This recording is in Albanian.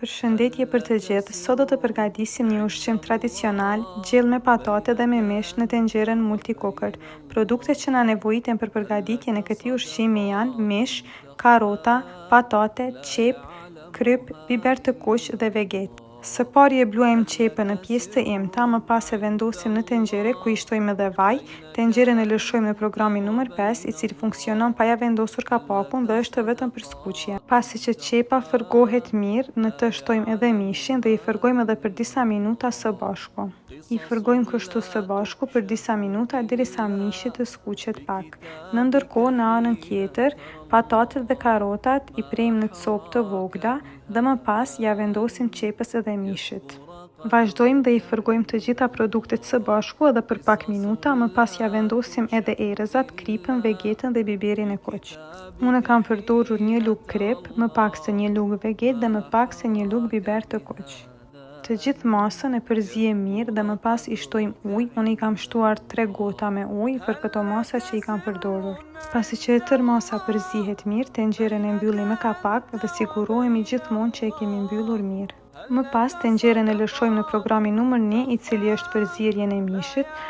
Përshëndetje për të gjithë, sot do të përgatisim një ushqim tradicional, gjellë me patate dhe me mish në tenxherën multicooker. Produktet që na nevojiten për përgatitjen e këtij ushqimi janë mish, karrota, patate, qepë, kryp, biber të kuq dhe vegetë. Së pari e bluajmë qepën në pjesë të imta, më pas e vendosim në tenxhere ku i shtojmë edhe vaj. Tenxherën e lëshojmë në programin numër 5, i cili funksionon pa ja vendosur kapakun dhe është vetëm për skuqje. Pasi që qepa fërgohet mirë, në të shtojmë edhe mishin dhe i fërgojmë edhe për disa minuta së bashku. I fërgojmë kështu së bashku për disa minuta derisa mishi të skuqet pak. Në ndërkohë, në anën tjetër, patatet dhe karrotat i prejmë në copë të vogla dhe më pas ja vendosim qepës edhe mishit. Vazhdojmë dhe i fërgojmë të gjitha produktet së bashku edhe për pak minuta, më pas ja vendosim edhe erëzat, kripën, vegetën dhe biberin e kuq. Unë kam përdorur një lugë krip, më pak se një lugë vegetë dhe më pak se një lugë biber të kuq. Të gjithë masën e përzijem mirë dhe më pas i shtojmë ujë. Unë i kam shtuar 3 gota me ujë për këto masa që i kam përdorur. Pasi që e tërë masa përzihet mirë, tenxherën e mbyllim me kapak dhe sigurohemi gjithmonë që e kemi mbyllur mirë. Më pas tenxherën e lëshojmë në programin numër 1, i cili është përzierjen e mishit.